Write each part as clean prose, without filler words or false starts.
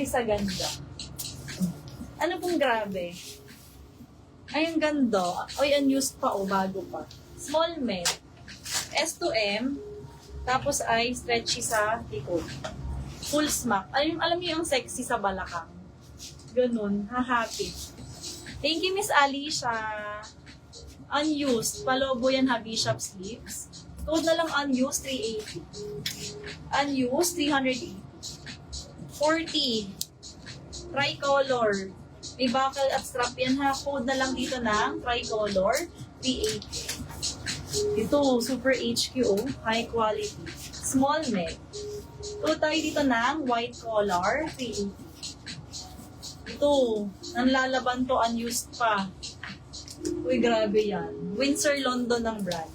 sa ganda. Ano pong grabe? Ay, ang ganda. Ay, unused pa o, bago pa. Small med. S to M. Tapos ay stretchy sa likod. Full smack. Alam niyo yung sexy sa balakang. Ganun. Ha-happy. Thank you, Miss Alicia. Unused. Palobo yan ha, Bishop sleeves. Code na lang unused, 380. Unused, 380. 40. Tricolor. May buckle at strap yan ha. Code na lang dito ng tricolor, 380. Ito, super HQ, high quality. Small neck. Code tayo dito ng white collar, 380. Ito, nanlalaban to, unused pa. Uy, grabe yan. Windsor London ng brand.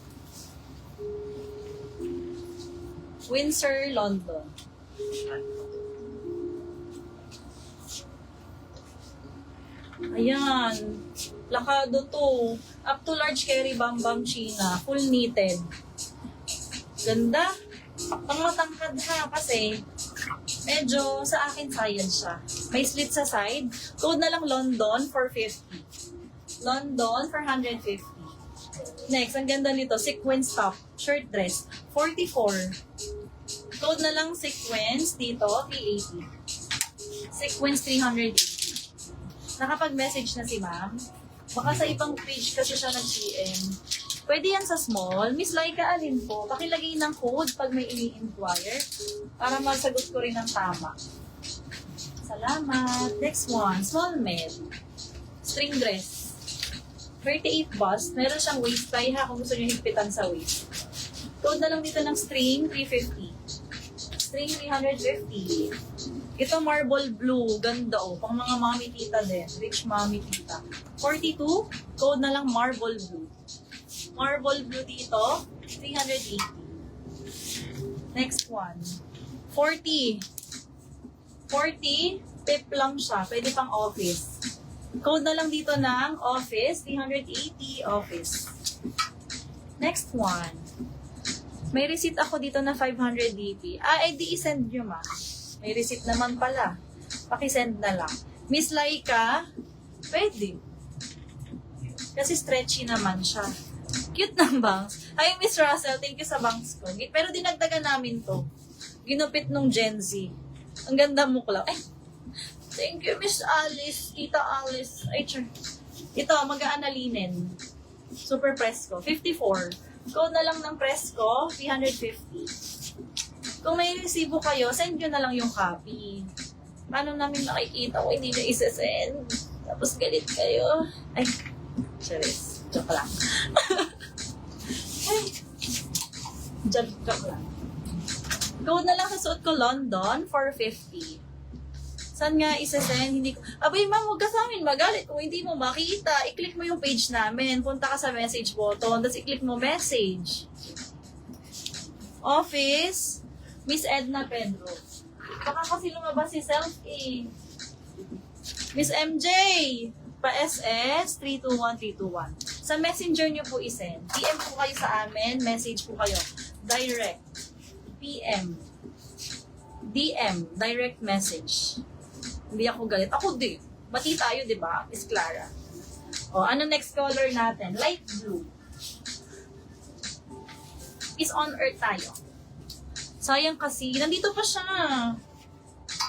Windsor London. Ayan. Lakado to. Up to large carry Bambam China. Full knitted. Ganda. Pangmatangkad ha kasi medyo sa akin sayad siya. May slit sa side. Code na lang London for 50. London for 150. Next, ang ganda nito. Sequence top. Shirt dress. 44. Code na lang sequence dito. 380. Sequence 380. Nakapag-message na si ma'am. Baka sa ibang page kasi siya nag-PM. Pwede yan sa small. Miss Laika, alin po? Pakilagay ng code pag may ini-inquire para masagot ko rin ng tama. Salamat. Next one. Small med. String dress. 38 bust. Meron siyang waist tie ha kung gusto nyo higpitan sa waist. Code na lang dito ng string 350. String 350. Ito marble blue. Ganda oh. Pang mga mommy tita din. Rich mommy tita. 42. Code na lang marble blue. Marble blue dito. 380. Next one. 40. 40. Pip lang siya. Pwede pang office. Code na lang dito ng office. 380 office. Next one. May receipt ako dito na 500 DP. Di i-send nyo ma. May receipt naman pala. Pakisend na lang. Miss Laika, pwede. Kasi stretchy naman siya. Cute ng bangs. Hi, Miss Russell. Thank you sa bangs ko. Pero dinagdagan namin to. Ginupit nung Gen Z. Ang ganda mo ko lang. Thank you, Miss Alice. Tita Alice. Ito, magaan na linen. Super Presco. 54. Code na lang ng Presco. 350. Kung may resibo kayo, send nyo na lang yung copy. Paano namin nakikita ko hindi nyo isa-send? Tapos galit kayo. Ay, charis. Joke lang. Ay, joke lang. Code na lang sa suot ko, London, 450. Saan nga isa-send? Hindi ko... Abay, ma'am, huwag ka sa amin magalit. Kung hindi mo makita, i-click mo yung page namin. Punta ka sa message button, tapos i-click mo message. Office, Miss Edna Pedro. Baka kasi lumabas si self-e. Miss MJ, pa-SS, 321321. Sa messenger nyo po i-send. PM po kayo sa amin, message po kayo. Direct. PM. DM. Direct message. Hindi ako galit. Ako din. Bati tayo, di ba? Miss Clara. O, ano next color natin? Light blue. Is on earth tayo. Sayang kasi. Nandito pa siya.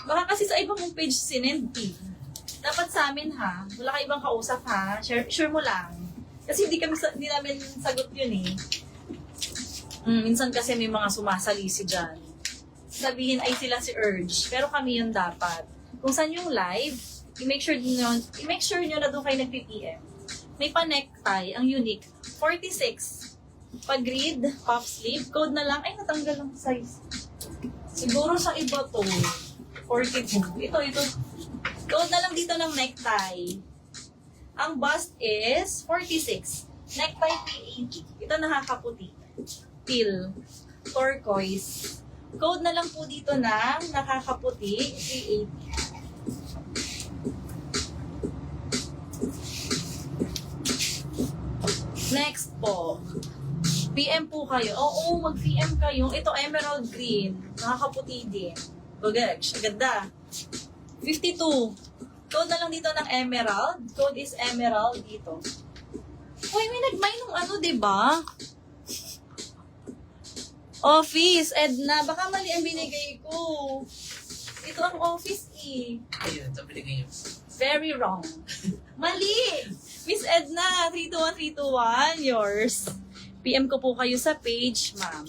Baka kasi sa ibang mong page sinend. Dapat sa amin ha. Wala ka ibang kausap ha. Sure mo lang. Kasi hindi namin sagot yun eh. Minsan kasi may mga sumasalisi dyan. Sabihin ay sila si Urge. Pero kami yun dapat. Kung saan yung live, i-make sure nyo na doon kayo nag-PPM. May pa-necktie, ang unique. 46. Pag-grid, puff sleeve, code na lang. Ay, natanggal ang size. Siguro sa iba to. 42. Ito. Code na lang dito ng necktie. Ang bust is 46. Necktie P80. Ito nakakaputi. Teal. Turquoise. Code na lang po dito ng nakakaputi 380. Next po. PM po kayo. Oo, mag-PM kayo. Ito, emerald green. Nakakaputi din. Bagay, ganda. 52. Code na lang dito ng Emerald. Code is Emerald dito. Uy, may nag-mine nung ano, diba? Office, Edna. Baka mali ang binigay ko. Ito ang office eh. Ayun, ito binigay niyo. Very wrong. Mali! Miss Edna, 321, yours. PM ko po kayo sa page, ma'am.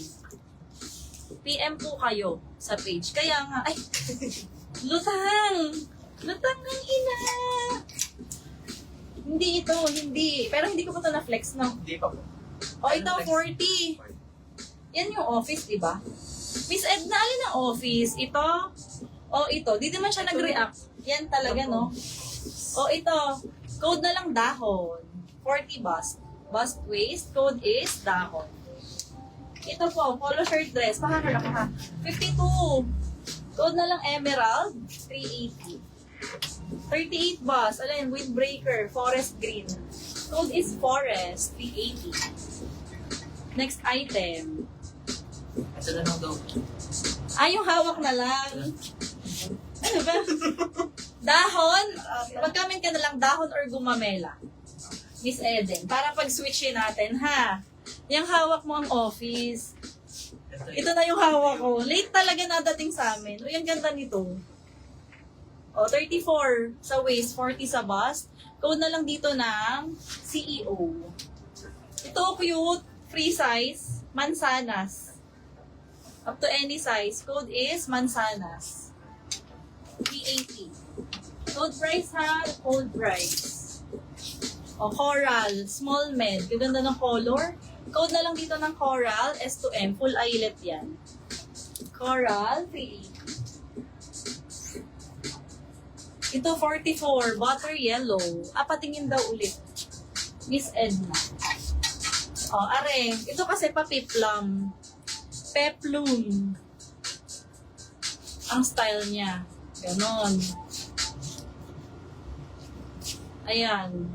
PM po kayo sa page. Kaya nga, ay, lutang! Lutang ng ina! Hindi ito, hindi. Pero hindi ko pa ito na-flex, no? Hindi pa po. O, ito, 40. Yan yung office, di ba? Miss Edna, alin ang office? Ito? O, ito. Di naman siya nag-react. Yan talaga, no? O, ito. Code na lang dahon. 40 bust. Bust waist. Code is dahon. Ito po, polo shirt dress. Pakakala ka ha. 52. Code na lang emerald. 380. 38 bust. Alin, windbreaker. Forest green. Code is forest. 380. Next item. Ito na lang daw. Yung hawak na lang. Ano ba? Dahon. Pag-comment ka na lang dahon or gumamela. Miss Eden. Para pag-switchin natin, ha? Yung hawak mo ang office. Ito na yung hawak ko. Late talaga nadating sa amin. O, yung ganda nito. O, 34 sa waist, 40 sa bust. Code na lang dito ng CEO. Ito, cute. Free size. Mansanas. Up to any size. Code is Mansanas. 380. Code price ha? Code price. O, coral. Small med. Gaganda ng color. Code na lang dito ng coral. S to M. Full eyelet yan. Coral. 380. Ito 44. Butter yellow. Patingin daw ulit. Miss Edna. O, are. Ito kasi pa peplum. Peplum. Ang style niya. Ganon. Ayan.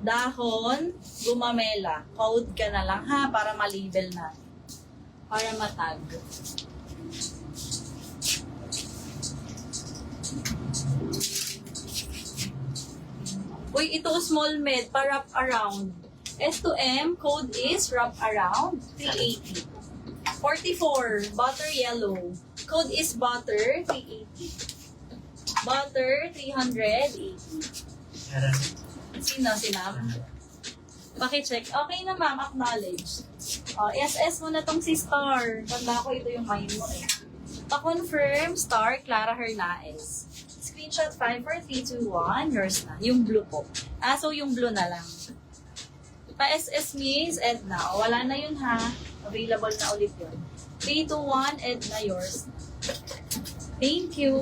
Dahon, gumamela. Code ka na lang ha, para ma-label na. Para matag. Uy, ito small med, pa wrap around. S to M, code is wrap around, 380. 44, butter yellow. Code is butter, 380. Butter, 380. Meron. Sino? Si ma'am? Pakicheck. Okay na ma'am, acknowledge. SS mo na tong si Star. Tanda ko ito yung mine mo eh. Pa-confirm, Star, Clara Hernaez. Screenshot 54321, yours na. Yung blue po. So yung blue na lang. Pa-SS Miss Edna. Wala na yun ha. Available na ulit yun. 321 Edna, yours. Thank you.